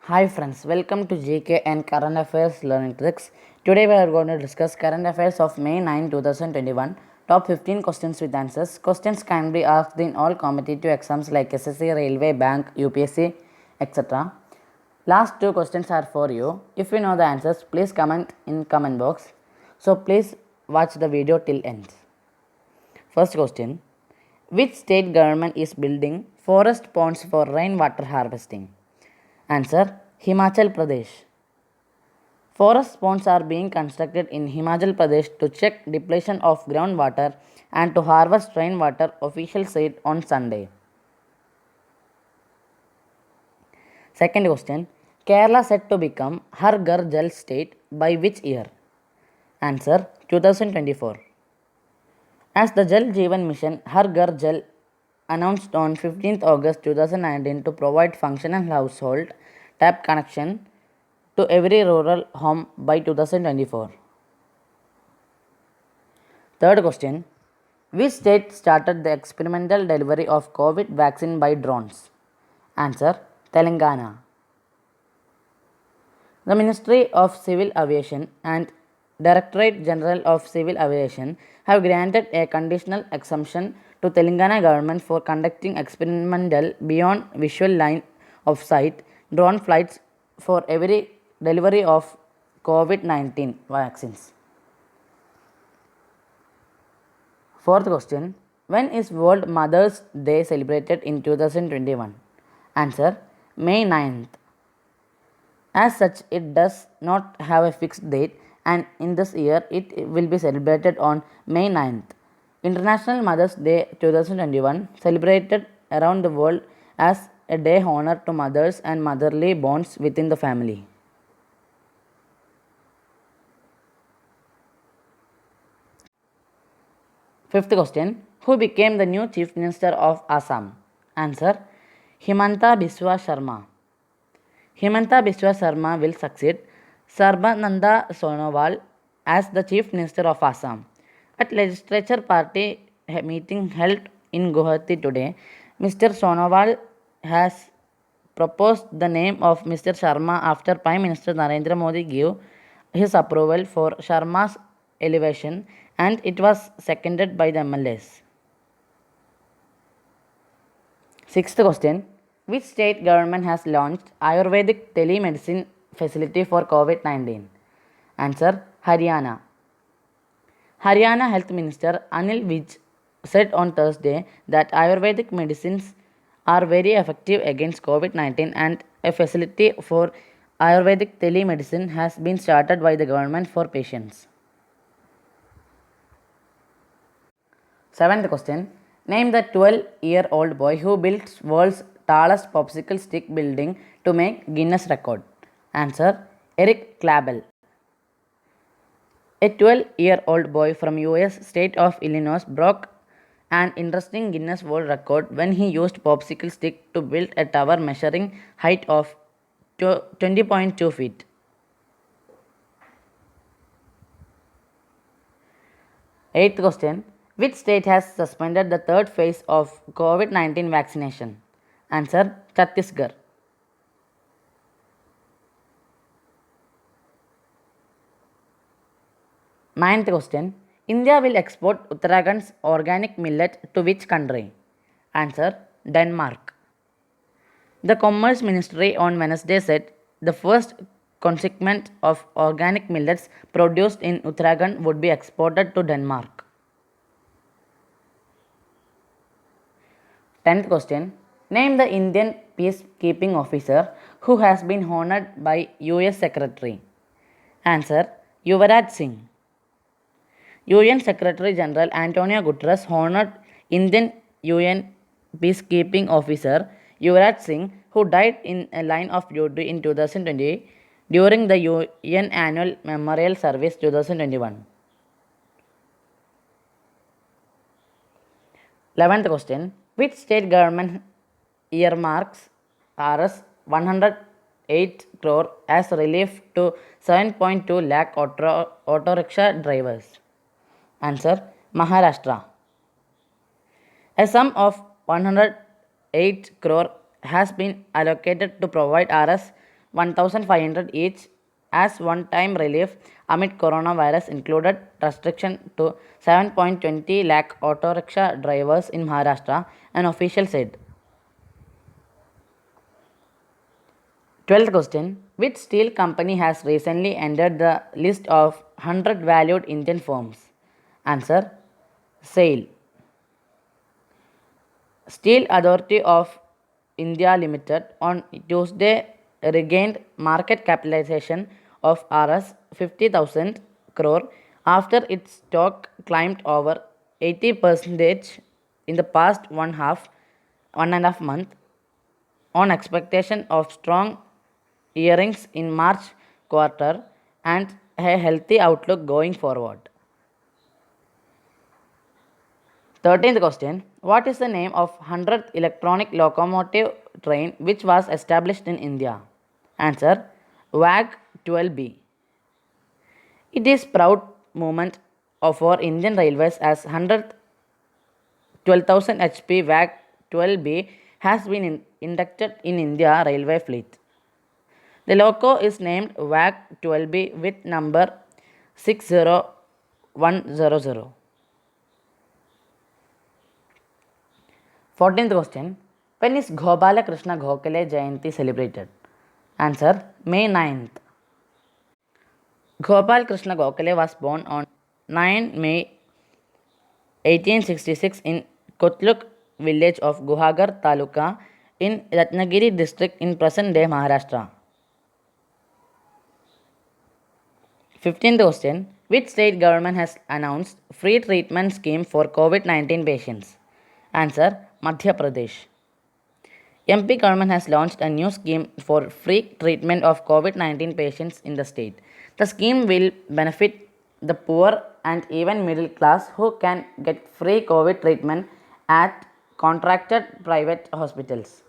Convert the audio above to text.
Hi friends, welcome to GK and Current Affairs Learning Tricks. Today we are going to discuss current affairs of May 9, 2021. Top 15 questions with answers. Questions can be asked in all competitive exams like SSC, Railway, Bank, UPSC, etc. Last two questions are for you. If you know the answers, please comment in comment box. So please watch the video till end. First question. Which state government is building forest ponds for rainwater harvesting? Answer: Himachal Pradesh. Forest ponds are being constructed in Himachal Pradesh to check depletion of groundwater and to harvest rainwater, officials said on Sunday. Second question: Kerala set to become Har Ghar Jal state by which year? Answer: 2024. As the Jal Jeevan Mission Har Ghar Jal announced on 15th August 2019 to provide functional household tap connection to every rural home by 2024. Third question: which state started the experimental delivery of COVID vaccine by drones? Answer: Telangana. The Ministry of Civil Aviation and Directorate General of Civil Aviation have granted a conditional exemption to Telangana government for conducting experimental beyond visual line of sight drone flights for every delivery of COVID-19 vaccines. Fourth question: when is World Mother's Day celebrated in 2021? Answer: May 9th. As such, it does not have a fixed date, and in this year it will be celebrated on May 9th. International Mother's Day 2021 celebrated around the world as a day honor to mothers and motherly bonds within the family. Fifth question: who became the new Chief Minister of Assam? Answer: Himanta Biswa Sharma. Himanta Biswa Sharma will succeed Sarbananda Sonowal as the Chief Minister of Assam. At Legislature Party meeting held in Guwahati today, Mr. Sonowal has proposed the name of Mr. Sharma after Prime Minister Narendra Modi gave his approval for Sharma's elevation, and it was seconded by the MLAs. Sixth question: which state government has launched Ayurvedic telemedicine facility for COVID-19? Answer: Haryana. Haryana Health Minister Anil Vij said on Thursday that Ayurvedic medicines are very effective against COVID-19, and a facility for Ayurvedic telemedicine has been started by the government for patients. Seventh question: name the 12-year-old boy who built world's tallest popsicle stick building to make Guinness record. Answer: Eric Clapel. A 12-year-old boy from US state of Illinois broke an interesting Guinness World Record when he used popsicle stick to build a tower measuring height of 20.2 feet. Eighth question: which state has suspended the third phase of COVID-19 vaccination? Answer: Chhattisgarh. Ninth question: India will export Uttarakhand's organic millet to which country? Answer: Denmark. The Commerce Ministry on Wednesday said the first consignment of organic millets produced in Uttarakhand would be exported to Denmark. 10th question: name the Indian peacekeeping officer who has been honored by US Secretary. Answer: Yuvraj Singh. UN Secretary General Antonio Guterres honored Indian UN peacekeeping officer Yuvraj Singh, who died in a line of duty in 2020 during the UN Annual Memorial Service 2021. 11th question: which state government earmarks Rs 108 crore as relief to 7.2 lakh auto rickshaw drivers? Answer: Maharashtra. A sum of 108 crore has been allocated to provide Rs 1,500 each as one-time relief amid coronavirus included restriction to 7.20 lakh auto rickshaw drivers in Maharashtra, an official said. 12th question. Which steel company has recently entered the list of 100 valued Indian firms? Answer. SAIL. Steel Authority of India Limited on Tuesday regained market capitalization of Rs 50,000 crore after its stock climbed over 80% in the past one and a half month on expectation of strong earnings in March quarter and a healthy outlook going forward. 13th question. What is the name of 100th electronic locomotive train which was established in India? Answer. WAG 12B. It is proud moment of our Indian Railways as 100th 12,000 HP WAG 12B has been inducted in India Railway fleet. The loco is named WAG 12B with number 60100. 14th question. When is Gopala Krishna Gokhale Jayanti celebrated? Answer. May 9th. Gopal Krishna Gokhale was born on 9 May 1866 in Kotluk village of Guhagar Taluka in Ratnagiri district in present-day Maharashtra. 15th question. Which state government has announced free treatment scheme for COVID-19 patients? Answer. Madhya Pradesh. MP government has launched a new scheme for free treatment of COVID-19 patients in the state. The scheme will benefit the poor and even middle class who can get free COVID treatment at contracted private hospitals.